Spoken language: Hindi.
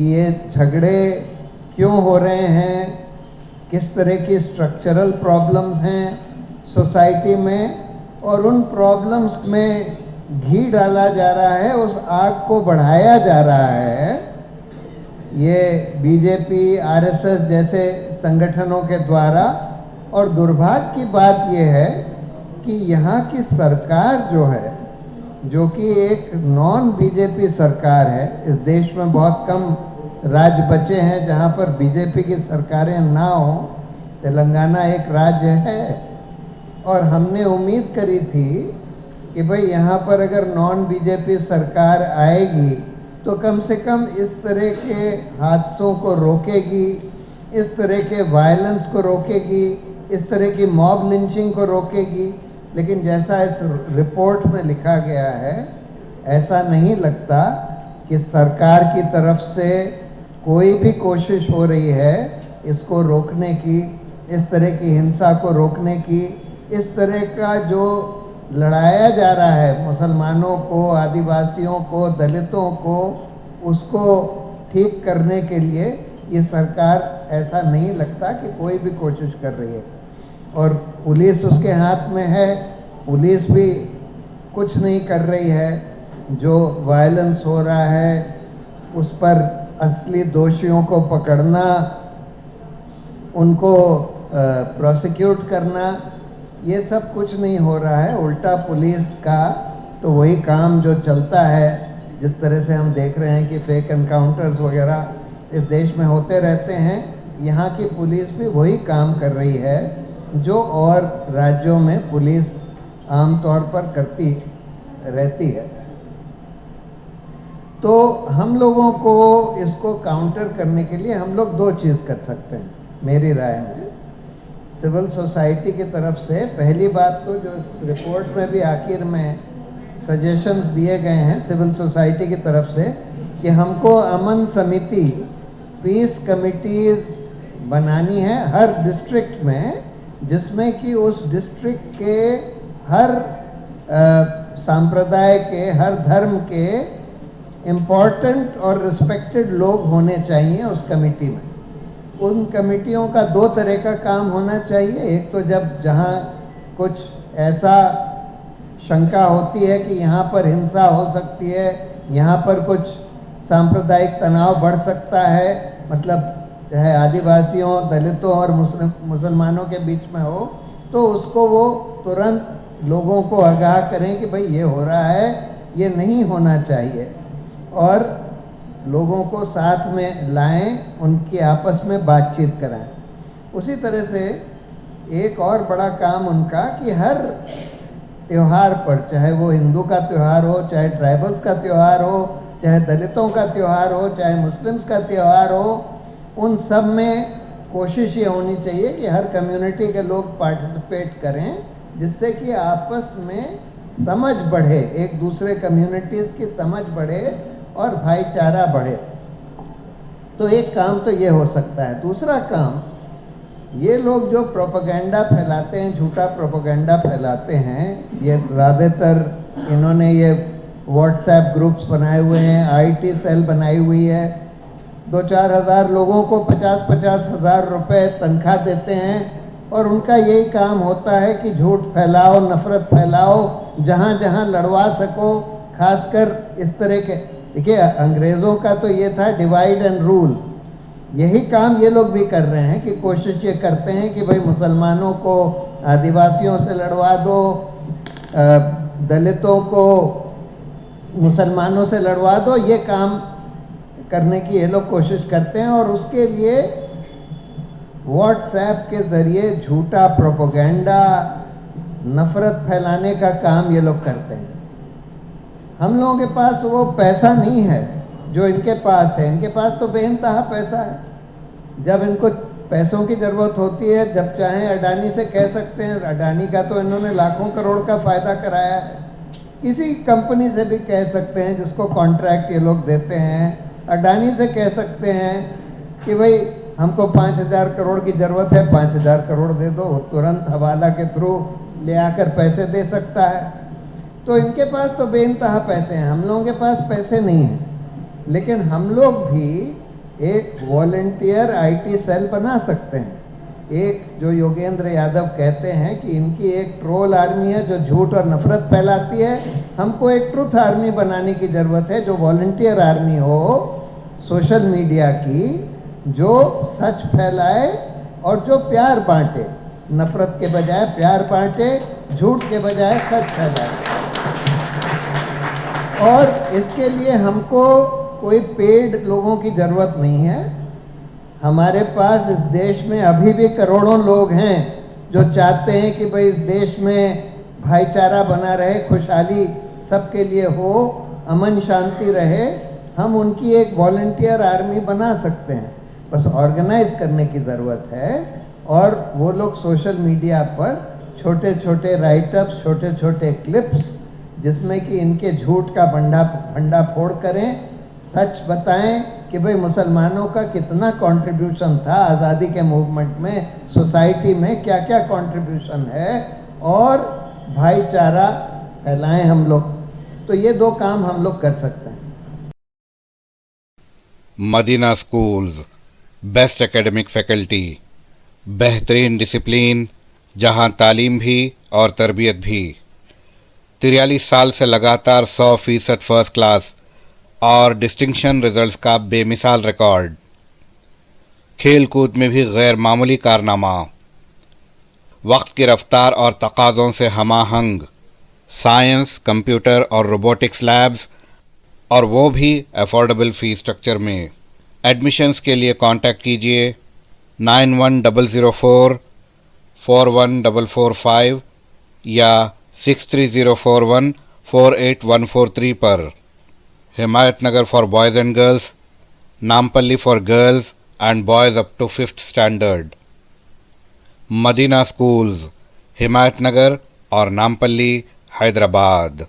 कि ये झगड़े क्यों हो रहे हैं, किस तरह की स्ट्रक्चरल प्रॉब्लम्स हैं सोसाइटी में, और उन प्रॉब्लम्स में घी डाला जा रहा है, उस आग को बढ़ाया जा रहा है ये बीजेपी, आरएसएस जैसे संगठनों के द्वारा। और दुर्भाग्य की बात यह है कि यहाँ की सरकार जो है, जो कि एक नॉन बीजेपी सरकार है, इस देश में बहुत कम राज्य बचे हैं जहाँ पर बीजेपी की सरकारें ना हो। तेलंगाना एक राज्य है, और हमने उम्मीद करी थी कि भाई यहाँ पर अगर नॉन बीजेपी सरकार आएगी तो कम से कम इस तरह के हादसों को रोकेगी, इस तरह के वायलेंस को रोकेगी, इस तरह की मॉब लिंचिंग को रोकेगी। लेकिन जैसा इस रिपोर्ट में लिखा गया है, ऐसा नहीं लगता कि सरकार की तरफ से कोई भी कोशिश हो रही है इसको रोकने की, इस तरह की हिंसा को रोकने की। इस तरह का जो लड़ाया जा रहा है मुसलमानों को, आदिवासियों को, दलितों को, उसको ठीक करने के लिए ये सरकार, ऐसा नहीं लगता कि कोई भी कोशिश कर रही है। और पुलिस उसके हाथ में है, पुलिस भी कुछ नहीं कर रही है। जो वायलेंस हो रहा है उस पर असली दोषियों को पकड़ना, उनको प्रोसिक्यूट करना, ये सब कुछ नहीं हो रहा है। उल्टा पुलिस का तो वही काम जो चलता है, जिस तरह से हम देख रहे हैं कि फेक एनकाउंटर्स वगैरह इस देश में होते रहते हैं, यहाँ की पुलिस भी वही काम कर रही है जो और राज्यों में पुलिस आमतौर पर करती रहती है। तो हम लोगों को इसको काउंटर करने के लिए हम लोग दो चीज़ कर सकते हैं मेरी राय में। सिविल सोसाइटी की तरफ से पहली बात तो जो इस रिपोर्ट में भी आखिर में सजेशंस दिए गए हैं सिविल सोसाइटी की तरफ से कि हमको अमन समिति, पीस कमिटीज बनानी है हर डिस्ट्रिक्ट में, जिसमें कि उस डिस्ट्रिक्ट के हर सांप्रदाय के, हर धर्म के इम्पोर्टेंट और रिस्पेक्टेड लोग होने चाहिए उस कमेटी में। उन कमेटियों का दो तरह का काम होना चाहिए। एक तो जब जहाँ कुछ ऐसा शंका होती है कि यहाँ पर हिंसा हो सकती है, यहाँ पर कुछ सांप्रदायिक तनाव बढ़ सकता है, मतलब चाहे आदिवासियों, दलितों और मुसलमानों के बीच में हो, तो उसको वो तुरंत लोगों को आगाह करें कि भाई ये हो रहा है, ये नहीं होना चाहिए, और लोगों को साथ में लाएं, उनकी आपस में बातचीत कराएं। उसी तरह से एक और बड़ा काम उनका कि हर त्यौहार पर, चाहे वो हिंदू का त्यौहार हो, चाहे ट्राइबल्स का त्यौहार हो, चाहे दलितों का त्यौहार हो, चाहे मुस्लिम्स का त्यौहार हो, उन सब में कोशिश ये होनी चाहिए कि हर कम्युनिटी के लोग पार्टिसिपेट करें, जिससे कि आपस में समझ बढ़े, एक दूसरे कम्युनिटीज़ की समझ बढ़े और भाईचारा बढ़े। तो एक काम तो ये हो सकता है। दूसरा काम, ये लोग जो प्रोपेगेंडा फैलाते हैं, झूठा प्रोपेगेंडा फैलाते हैं, ये ज़्यादातर इन्होंने ये व्हाट्सएप ग्रुप्स बनाए हुए हैं, आईटी सेल बनाई हुई है, 2-4 हज़ार लोगों को 50-50 हज़ार रुपये तनख्वाह देते हैं, और उनका यही काम होता है कि झूठ फैलाओ, नफरत फैलाओ, जहाँ जहाँ लड़वा सको। खासकर इस तरह के, देखिए अंग्रेज़ों का तो ये था डिवाइड एंड रूल, यही काम ये लोग भी कर रहे हैं कि कोशिश ये करते हैं कि भाई मुसलमानों को आदिवासियों से लड़वा दो, दलितों को मुसलमानों से लड़वा दो। ये काम करने की ये लोग कोशिश करते हैं, और उसके लिए व्हाट्सएप के ज़रिए झूठा प्रोपेगेंडा, नफ़रत फैलाने का काम ये लोग करते हैं। हम लोगों के पास वो पैसा नहीं है जो इनके पास है। इनके पास तो बेइंतहा पैसा है। जब इनको पैसों की ज़रूरत होती है, जब चाहें अडानी से कह सकते हैं, अडानी का तो इन्होंने लाखों करोड़ का फ़ायदा कराया है, किसी कंपनी से भी कह सकते हैं जिसको कॉन्ट्रैक्ट ये लोग देते हैं, अडानी से कह सकते हैं कि भाई हमको 5,000 करोड़ की ज़रूरत है, 5,000 करोड़ दे दो, तुरंत हवाला के थ्रू ले आकर पैसे दे सकता है। तो इनके पास तो बेइंतहा पैसे हैं, हम लोगों के पास पैसे नहीं हैं। लेकिन हम लोग भी एक वॉलंटियर आईटी सेल बना सकते हैं। एक जो योगेंद्र यादव कहते हैं कि इनकी एक ट्रोल आर्मी है जो झूठ और नफरत फैलाती है, हमको एक ट्रुथ आर्मी बनाने की ज़रूरत है जो वॉलंटियर आर्मी हो सोशल मीडिया की, जो सच फैलाए और जो प्यार बांटे, नफरत के बजाय प्यार बांटे, झूठ के बजाय सच फैलाए। और इसके लिए हमको कोई पेड लोगों की ज़रूरत नहीं है। हमारे पास इस देश में अभी भी करोड़ों लोग हैं जो चाहते हैं कि भाई इस देश में भाईचारा बना रहे, खुशहाली सबके लिए हो, अमन शांति रहे। हम उनकी एक वॉलंटियर आर्मी बना सकते हैं, बस ऑर्गेनाइज करने की ज़रूरत है। और वो लोग सोशल मीडिया पर छोटे छोटे राइटअप्स, छोटे छोटे क्लिप्स जिसमें कि इनके झूठ का भंडाफोड़ करें, सच बताएं कि भाई मुसलमानों का कितना कंट्रीब्यूशन था आज़ादी के मूवमेंट में, सोसाइटी में क्या क्या कंट्रीब्यूशन है, और भाईचारा फैलाएं हम लोग। तो ये दो काम हम लोग कर सकते हैं। Madina schools, best academic faculty, बेहतरीन डिसिप्लिन, जहां तालीम भी और तरबियत भी। 43 साल से लगातार 100% फर्स्ट क्लास और डिस्टिंक्शन रिजल्ट्स का बेमिसाल रिकॉर्ड। खेल कूद में भी गैर मामूली कारनामा। वक्त की रफ्तार और तकाज़ों से हमाहंग साइंस, कंप्यूटर और रोबोटिक्स लैब्स, और वो भी अफोर्डेबल फी स्ट्रक्चर में। एडमिशन्स के लिए कांटेक्ट कीजिए 9100441445 या 6304148143 पर। Himayatnagar for boys and girls, Nampally for girls and boys up to 5th standard. Madina schools, Himayatnagar और नामपल्ली, हैदराबाद।